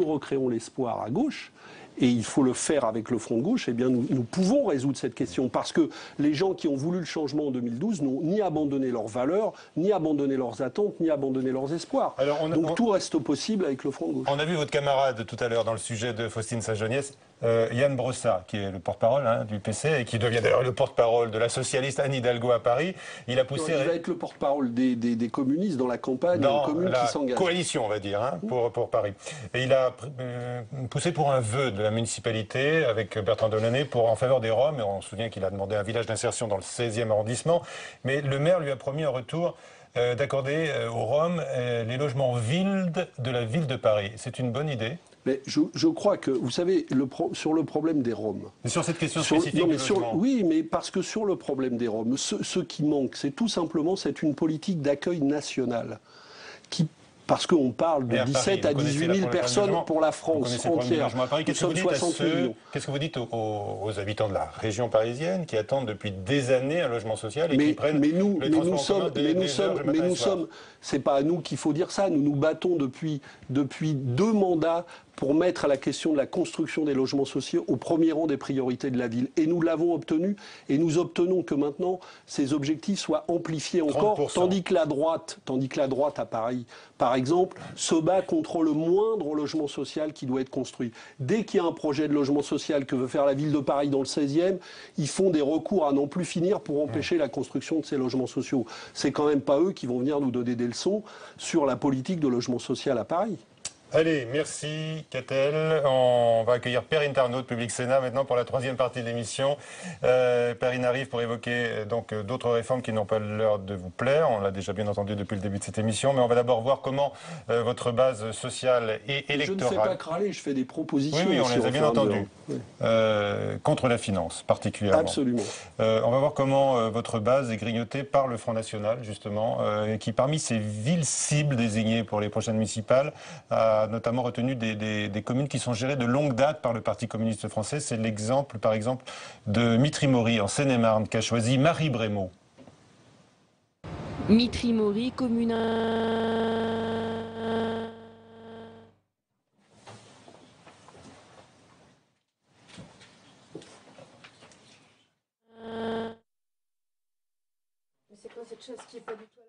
Speaker 2: recréons l'espoir à gauche, et il faut le faire avec le Front de gauche, eh bien nous pouvons résoudre cette question. Parce que les gens qui ont voulu le changement en 2012 n'ont ni abandonné leurs valeurs, ni abandonné leurs attentes, ni abandonné leurs espoirs. Donc tout reste possible avec le Front de gauche.
Speaker 1: On a vu votre camarade tout à l'heure dans le sujet de Faustine Sageniès, Yann Brossat, qui est le porte-parole du PC et qui devient d'ailleurs le porte-parole de la socialiste Anne Hidalgo à Paris. Il a poussé...
Speaker 2: Il va être le porte-parole des communistes dans la campagne commune qui s'engage.
Speaker 1: Coalition, on va dire, pour Paris. Et il a poussé pour un vœu de la municipalité avec Bertrand Delanoë en faveur des Roms. Et on se souvient qu'il a demandé un village d'insertion dans le 16e arrondissement. Mais le maire lui a promis en retour d'accorder aux Roms les logements vides de la ville de Paris. C'est une bonne idée?
Speaker 2: Mais je crois que, vous savez, sur le problème des Roms...
Speaker 1: Mais sur cette question spécifique
Speaker 2: oui, mais parce que sur le problème des Roms, ce qui manque, c'est tout simplement une politique d'accueil nationale qui... Parce qu'on parle de 17 à 18 000 personnes pour la France entière. Nous sommes 60 millions.
Speaker 1: Qu'est-ce que vous dites aux habitants de la région parisienne qui attendent depuis des années un logement social et qui prennent les transports en commun
Speaker 2: c'est pas à nous qu'il faut dire ça. Nous nous battons depuis 2 mandats pour mettre à la question de la construction des logements sociaux au premier rang des priorités de la ville. Et nous l'avons obtenu, et nous obtenons que maintenant ces objectifs soient amplifiés encore, 30%. tandis que la droite à Paris, par exemple, se bat contre le moindre logement social qui doit être construit. Dès qu'il y a un projet de logement social que veut faire la ville de Paris dans le 16e, ils font des recours à n'en plus finir pour empêcher la construction de ces logements sociaux. C'est quand même pas eux qui vont venir nous donner des leçons sur la politique de logement social à Paris.
Speaker 1: Allez, merci Catel. On va accueillir Perrine Tarnaud de Public Sénat maintenant pour la troisième partie de l'émission. Perrine arrive pour évoquer donc d'autres réformes qui n'ont pas l'air de vous plaire. On l'a déjà bien entendu depuis le début de cette émission, mais on va d'abord voir comment votre base sociale et électorale...
Speaker 2: Je ne fais pas crâler, je fais des propositions.
Speaker 1: Oui, on les a bien entendues. Oui. Contre la finance, particulièrement.
Speaker 2: Absolument.
Speaker 1: On va voir comment votre base est grignotée par le Front National, justement, qui parmi ces villes cibles désignées pour les prochaines municipales a notamment retenu des communes qui sont gérées de longue date par le Parti communiste français. C'est l'exemple, par exemple, de Mitry-Mory, en Seine-et-Marne, qu'a choisi Marie Brémaud.
Speaker 9: Mitry-Mory, commune...
Speaker 8: Mais c'est quoi cette chose qui est pas du tout...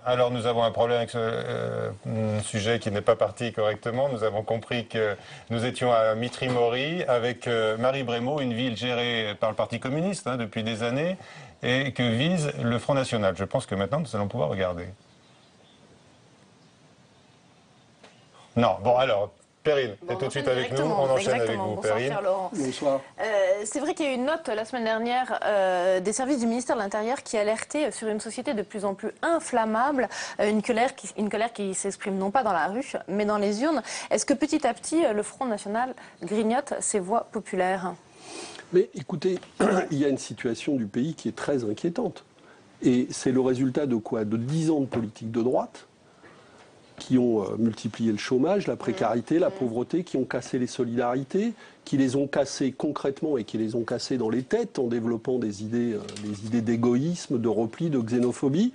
Speaker 1: Alors nous avons un problème avec ce sujet qui n'est pas parti correctement. Nous avons compris que nous étions à Mitry-Mory avec Marie Brémaud, une ville gérée par le Parti communiste depuis des années et que vise le Front National. Je pense que maintenant nous allons pouvoir regarder. Non, bon alors... Perrine,
Speaker 10: bon,
Speaker 1: tout de suite avec nous, on enchaîne avec vous, Perrine.
Speaker 2: Bonsoir.
Speaker 10: C'est vrai qu'il y a eu une note la semaine dernière des services du ministère de l'Intérieur qui alertait sur une société de plus en plus inflammable, une colère qui s'exprime non pas dans la rue, mais dans les urnes. Est-ce que petit à petit, le Front National grignote ses voix populaires?
Speaker 2: Mais écoutez, il y a une situation du pays qui est très inquiétante. Et c'est le résultat de quoi? De 10 ans de politique de droite qui ont multiplié le chômage, la précarité, la pauvreté, qui ont cassé les solidarités, qui les ont cassées concrètement et qui les ont cassées dans les têtes en développant des idées d'égoïsme, de repli, de xénophobie.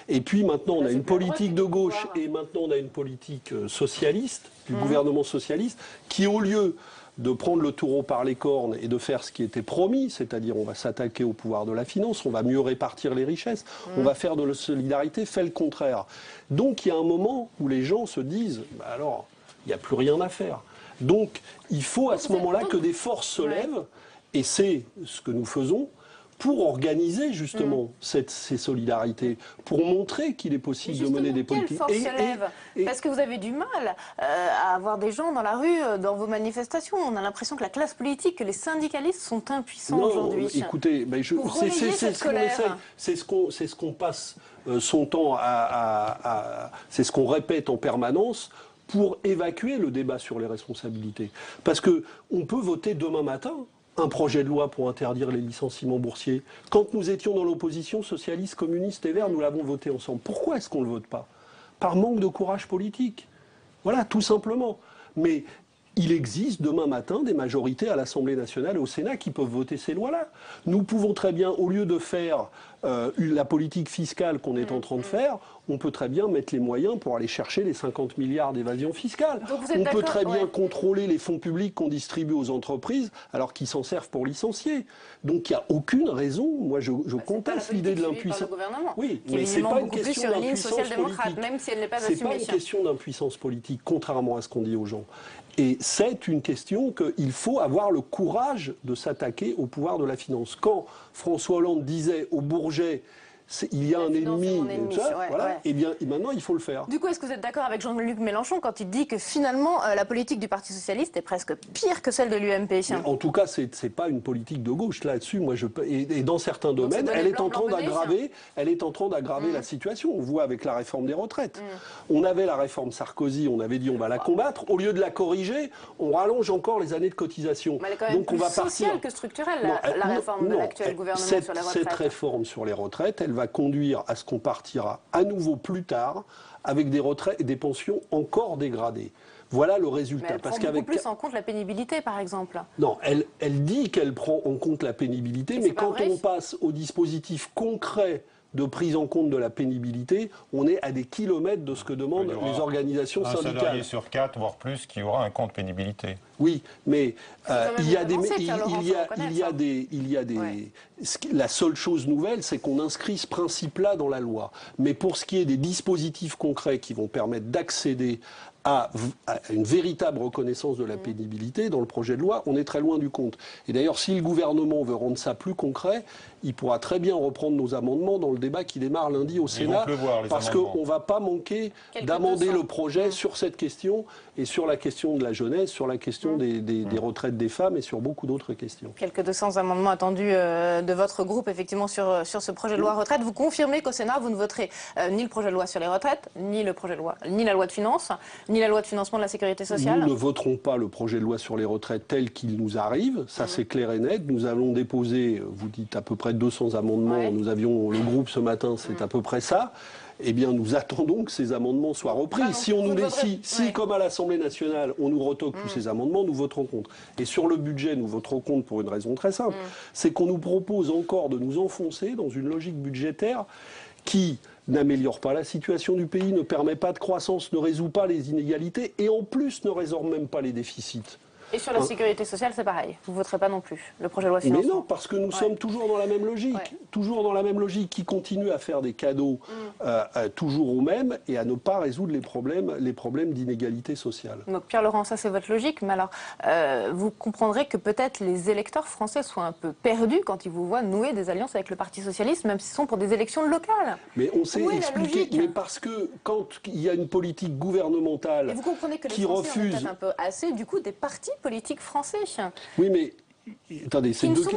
Speaker 2: Et puis maintenant, on a une politique de gauche et maintenant on a une politique socialiste, du gouvernement socialiste, qui au lieu de prendre le taureau par les cornes et de faire ce qui était promis, c'est-à-dire on va s'attaquer au pouvoir de la finance, on va mieux répartir les richesses, on va faire de la solidarité, fait le contraire. Donc il y a un moment où les gens se disent, bah alors, il n'y a plus rien à faire. Donc il faut à ce moment-là que des forces se lèvent, et c'est ce que nous faisons, pour organiser justement ces solidarités, pour montrer qu'il est possible de mener des politiques.
Speaker 10: Quelle force se lève ? Parce que vous avez du mal à avoir des gens dans la rue, dans vos manifestations. On a l'impression que la classe politique, que les syndicalistes sont impuissants aujourd'hui.
Speaker 2: Écoutez, c'est ce qu'on passe son temps c'est ce qu'on répète en permanence pour évacuer le débat sur les responsabilités. Parce qu'on peut voter demain matin un projet de loi pour interdire les licenciements boursiers. Quand nous étions dans l'opposition, socialistes, communistes et verts, nous l'avons voté ensemble. Pourquoi est-ce qu'on ne le vote pas? Par manque de courage politique. Voilà, tout simplement. Mais il existe demain matin des majorités à l'Assemblée nationale et au Sénat qui peuvent voter ces lois-là. Nous pouvons très bien, au lieu de faire la politique fiscale qu'on est en train de faire, on peut très bien mettre les moyens pour aller chercher les 50 milliards d'évasion fiscale. On peut très bien contrôler les fonds publics qu'on distribue aux entreprises alors qu'ils s'en servent pour licencier. Donc il n'y a aucune raison. Moi, je conteste l'idée de l'impuissance.
Speaker 10: Oui,
Speaker 2: mais c'est pas une question d'impuissance politique.
Speaker 10: Même si elle n'est pas
Speaker 2: assumée. C'est pas une question d'impuissance politique, contrairement à ce qu'on dit aux gens. Et c'est une question qu'il faut avoir le courage de s'attaquer au pouvoir de la finance. Quand François Hollande disait aux Bourget, il y a un ennemi, et bien maintenant il faut le faire.
Speaker 10: Du coup, est-ce que vous êtes d'accord avec Jean-Luc Mélenchon quand il dit que finalement la politique du Parti socialiste est presque pire que celle de l'UMP?
Speaker 2: En tout cas, c'est pas une politique de gauche là-dessus. Moi, et dans certains domaines, elle est en train d'aggraver la situation. On voit avec la réforme des retraites. On avait la réforme Sarkozy, on avait dit on va la combattre. Au lieu de la corriger, on rallonge encore les années de cotisation.
Speaker 10: Mais elle est quand même plus sociale que structurelle, la réforme de l'actuel gouvernement sur les retraites.
Speaker 2: Cette réforme sur les retraites, elle va conduire à ce qu'on partira à nouveau plus tard avec des retraites et des pensions encore dégradées. Voilà le résultat.
Speaker 10: Mais elle prend beaucoup plus en compte la pénibilité, par exemple.
Speaker 2: Non, elle dit qu'elle prend en compte la pénibilité, mais quand on passe au dispositif concret de prise en compte de la pénibilité, on est à des kilomètres de ce que demandent les organisations syndicales.
Speaker 1: Un salarié sur 4, voire plus, qui aura un compte pénibilité.
Speaker 2: Oui, mais il y a des, la seule chose nouvelle, c'est qu'on inscrit ce principe-là dans la loi. Mais pour ce qui est des dispositifs concrets qui vont permettre d'accéder à une véritable reconnaissance de la pénibilité, dans le projet de loi, on est très loin du compte. Et d'ailleurs, si le gouvernement veut rendre ça plus concret, il pourra très bien reprendre nos amendements dans le débat qui démarre lundi au Sénat, parce qu'on ne va pas manquer d'amender le projet sur cette question et sur la question de la jeunesse, sur la question des retraites des femmes et sur beaucoup d'autres questions.
Speaker 10: Quelques 200 amendements attendus de votre groupe, effectivement, sur ce projet de loi retraite. Vous confirmez qu'au Sénat, vous ne voterez ni le projet de loi sur les retraites, ni le projet de loi, ni la loi de finances, ni la loi de financement de la sécurité sociale?
Speaker 2: Nous ne voterons pas le projet de loi sur les retraites tel qu'il nous arrive, ça c'est clair et net. Nous allons déposer, vous dites à peu près 200 amendements, nous avions le groupe ce matin, c'est à peu près ça. Eh bien, nous attendons que ces amendements soient repris. Si on nous si comme à l'Assemblée nationale, on nous retoque tous ces amendements, nous voterons contre. Et sur le budget, nous voterons contre pour une raison très simple. C'est qu'on nous propose encore de nous enfoncer dans une logique budgétaire qui n'améliore pas la situation du pays, ne permet pas de croissance, ne résout pas les inégalités et en plus ne résorbe même pas les déficits.
Speaker 10: Et sur la sécurité sociale, c'est pareil. Vous ne voterez pas non plus le projet de loi de financement.
Speaker 2: Mais non, parce que nous sommes toujours dans la même logique. Toujours dans la même logique qui continue à faire des cadeaux toujours aux mêmes et à ne pas résoudre les problèmes d'inégalité sociale.
Speaker 10: Donc Pierre-Laurent, ça c'est votre logique. Mais alors, vous comprendrez que peut-être les électeurs français soient un peu perdus quand ils vous voient nouer des alliances avec le Parti socialiste, même si ce sont pour des élections locales.
Speaker 2: Mais on s'est expliqué. Mais parce que quand il y a une politique gouvernementale
Speaker 10: et vous comprenez que les
Speaker 2: qui
Speaker 10: Français
Speaker 2: refuse...
Speaker 10: en ont peut-être un peu assez du coup des partis politiques français.
Speaker 2: Oui, mais attendez,
Speaker 10: qui ne sont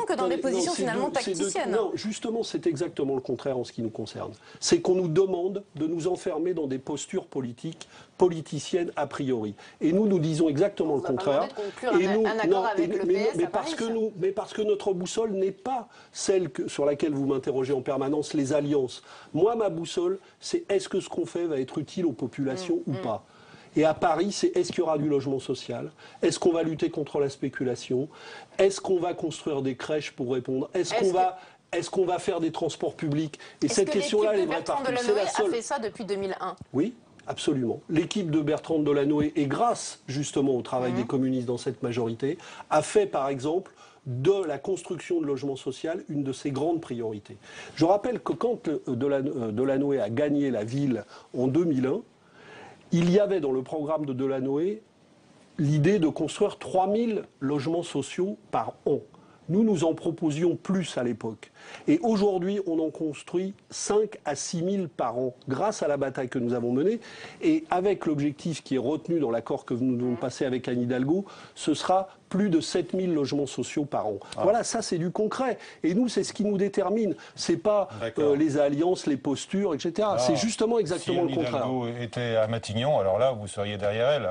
Speaker 10: que dans des positions finalement tacticiennes.
Speaker 2: Non, justement, c'est exactement le contraire en ce qui nous concerne. C'est qu'on nous demande de nous enfermer dans des postures politiciennes a priori. Et nous disons exactement le contraire. Mais parce que notre boussole n'est pas celle sur laquelle vous m'interrogez en permanence, les alliances. Moi, ma boussole, c'est est-ce que ce qu'on fait va être utile aux populations ou pas. Et à Paris, c'est est-ce qu'il y aura du logement social? Est-ce qu'on va lutter contre la spéculation? Est-ce qu'on va construire des crèches pour répondre? Est-ce qu'on va faire des transports publics? Et cette question-là, elle est vraie partout.
Speaker 10: C'est la seule. A fait ça depuis 2001.
Speaker 2: Oui, absolument. L'équipe de Bertrand Delanoë, et grâce justement au travail des communistes dans cette majorité, a fait par exemple de la construction de logement social une de ses grandes priorités. Je rappelle que quand Delanoë a gagné la ville en 2001, il y avait dans le programme de Delanoë l'idée de construire 3000 logements sociaux par an. Nous en proposions plus à l'époque. Et aujourd'hui, on en construit 5 à 6 000 par an, grâce à la bataille que nous avons menée. Et avec l'objectif qui est retenu dans l'accord que nous devons passer avec Anne Hidalgo, ce sera plus de 7 000 logements sociaux par an. Voilà, ça c'est du concret. Et nous, c'est ce qui nous détermine. C'est pas les alliances, les postures, etc. C'est justement exactement le contraire.
Speaker 1: Si Anne Hidalgo était à Matignon, alors là, vous seriez derrière elle.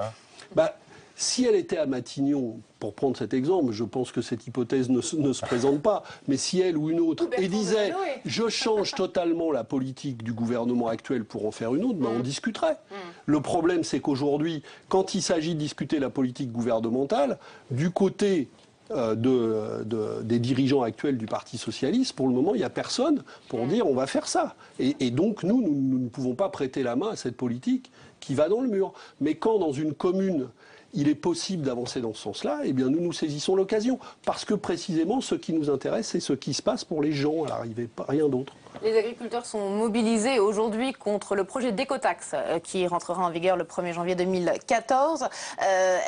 Speaker 1: Hein.
Speaker 2: Si elle était à Matignon, pour prendre cet exemple, je pense que cette hypothèse ne se présente pas, mais si elle ou une autre et disait « je change totalement la politique du gouvernement actuel pour en faire une autre », on discuterait. Le problème, c'est qu'aujourd'hui, quand il s'agit de discuter la politique gouvernementale, du côté des dirigeants actuels du Parti socialiste, pour le moment, il n'y a personne pour dire on va faire ça. Et donc, nous ne pouvons pas prêter la main à cette politique qui va dans le mur. Mais quand, dans une commune, il est possible d'avancer dans ce sens-là, eh bien nous saisissons l'occasion. Parce que précisément, ce qui nous intéresse, c'est ce qui se passe pour les gens à l'arrivée, rien d'autre.
Speaker 10: Les agriculteurs sont mobilisés aujourd'hui contre le projet d'écotaxe qui rentrera en vigueur le 1er janvier 2014.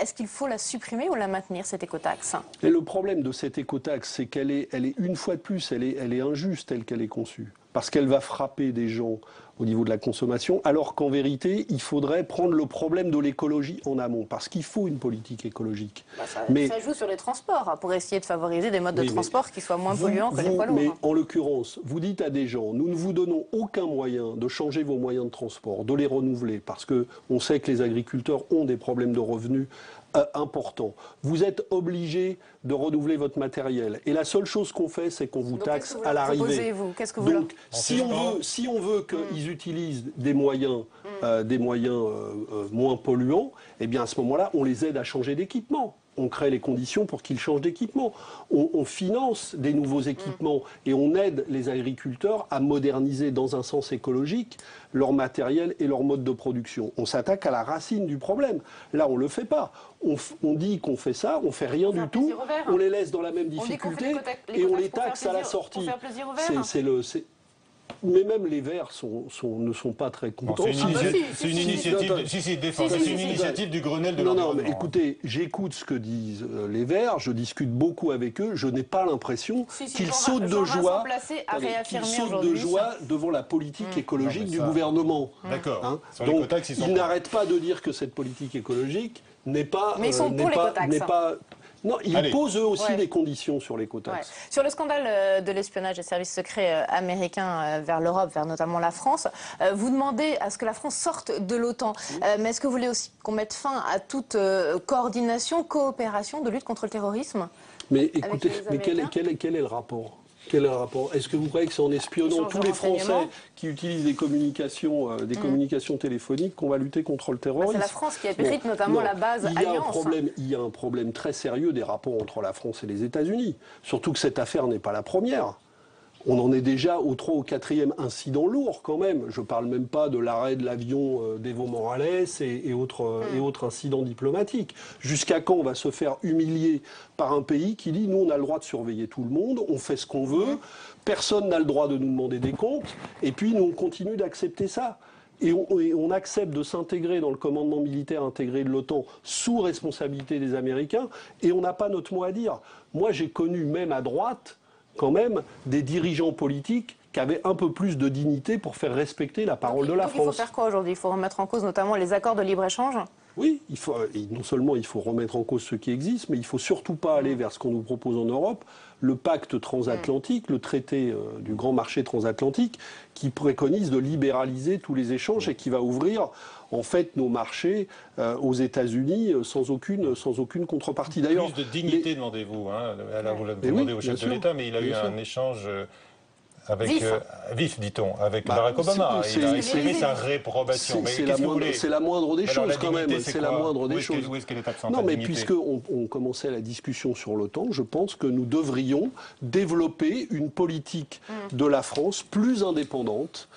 Speaker 10: Est-ce qu'il faut la supprimer ou la maintenir, cette écotaxe?
Speaker 2: Et le problème de cette écotaxe, c'est qu'elle est une fois de plus, elle est injuste telle qu'elle est conçue. Parce qu'elle va frapper des gens au niveau de la consommation, alors qu'en vérité, il faudrait prendre le problème de l'écologie en amont, parce qu'il faut une politique écologique.
Speaker 10: Ça joue sur les transports, pour essayer de favoriser des modes de transport qui soient moins polluants que les poids lourds.
Speaker 2: Mais en l'occurrence, vous dites à des gens, nous ne vous donnons aucun moyen de changer vos moyens de transport, de les renouveler, parce qu'on sait que les agriculteurs ont des problèmes de revenus important. Vous êtes obligé de renouveler votre matériel. Et la seule chose qu'on fait, c'est qu'on vous taxe à l'arrivée. Donc, si on veut qu'ils utilisent des moyens, moins polluants, eh bien à ce moment-là, on les aide à changer d'équipement. on crée les conditions pour qu'ils changent d'équipement. On finance des nouveaux équipements et on aide les agriculteurs à moderniser dans un sens écologique leur matériel et leur mode de production. On s'attaque à la racine du problème. Là, on ne le fait pas. On dit qu'on fait ça, on ne fait rien du tout, on les laisse dans la même difficulté et on les taxe à la sortie. Mais même les Verts ne sont pas très contents.
Speaker 1: C'est une initiative du Grenelle de l'environnement.
Speaker 2: Non, mais écoutez, j'écoute ce que disent les Verts, je discute beaucoup avec eux, je n'ai pas l'impression qu'ils sautent de joie devant la politique écologique du gouvernement.
Speaker 1: D'accord.
Speaker 2: Hein, donc, ils n'arrêtent pas de dire que cette politique écologique n'est pas...
Speaker 10: Mais ils sont pour les cotaxes.
Speaker 2: Non, ils posent eux aussi des conditions sur les quotas.
Speaker 10: Sur le scandale de l'espionnage des services secrets américains vers l'Europe, vers notamment la France, vous demandez à ce que la France sorte de l'OTAN. Mais est-ce que vous voulez aussi qu'on mette fin à toute coordination, coopération de lutte contre le terrorisme?
Speaker 2: Mais écoutez, quel est le rapport? Quel est le rapport? Est-ce que vous croyez que c'est en espionnant tous les Français qui utilisent des communications téléphoniques qu'on va lutter contre le terrorisme?
Speaker 10: C'est la France qui abrite notamment la base Alliance.
Speaker 2: Il y a un problème très sérieux des rapports entre la France et les États-Unis. Surtout que cette affaire n'est pas la première. On en est déjà au 3e ou 4e incident lourd quand même. Je ne parle même pas de l'arrêt de l'avion d'Evo Morales et autres incidents diplomatiques. Jusqu'à quand on va se faire humilier par un pays qui dit « nous, on a le droit de surveiller tout le monde, on fait ce qu'on veut, personne n'a le droit de nous demander des comptes, et puis nous, on continue d'accepter ça ». Et on accepte de s'intégrer dans le commandement militaire intégré de l'OTAN sous responsabilité des Américains, et on n'a pas notre mot à dire. Moi, j'ai connu même à droite quand même des dirigeants politiques qui avaient un peu plus de dignité pour faire respecter la parole de la France.
Speaker 10: Il faut faire quoi aujourd'hui? Il faut remettre en cause notamment les accords de libre-échange?
Speaker 2: Oui, non seulement il faut remettre en cause ceux qui existent, mais il ne faut surtout pas aller vers ce qu'on nous propose en Europe, le pacte transatlantique, le traité du grand marché transatlantique, qui préconise de libéraliser tous les échanges et qui va ouvrir en fait nos marchés aux États-Unis sans aucune contrepartie.
Speaker 1: D'ailleurs, plus de dignité, demandez-vous. Hein. Vous l'avez demandé au chef de l'État, mais il a eu un échange vif, dit-on, avec Barack Obama. Il a exprimé sa réprobation.
Speaker 2: C'est la moindre des choses quand même. C'est la moindre des choses.
Speaker 1: Où est-ce qu'elle est absente?
Speaker 2: Non, mais puisqu'on commençait la discussion sur l'OTAN, je pense que nous devrions développer une politique de la France plus indépendante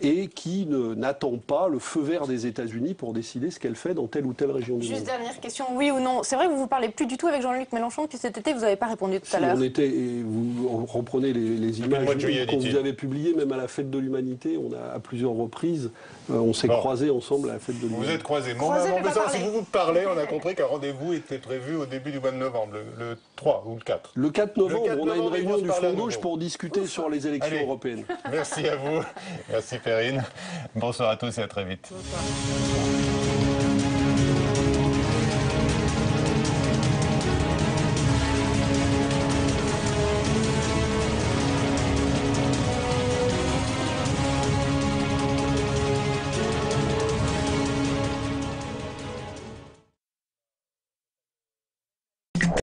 Speaker 2: et qui n'attend pas le feu vert des États-Unis pour décider ce qu'elle fait dans telle ou telle région du monde.
Speaker 10: Juste dernière question, oui ou non? C'est vrai que vous ne parlez plus du tout avec Jean-Luc Mélenchon depuis cet été, vous n'avez pas répondu tout à l'heure.
Speaker 2: Vous reprenez les images qu'on vous avait publiées, même à la fête de l'humanité, à plusieurs reprises, on s'est croisés ensemble à la fête de l'humanité.
Speaker 1: Vous êtes croisés. Si vous parlez, on a compris qu'un rendez-vous était prévu au début du mois de novembre, le 3 ou le 4.
Speaker 2: Le 4 novembre, on a une réunion du Front Gauche pour discuter sur les élections européennes.
Speaker 1: Merci à vous. Merci Perrine. Bonsoir à tous et à très vite.
Speaker 10: Bonsoir.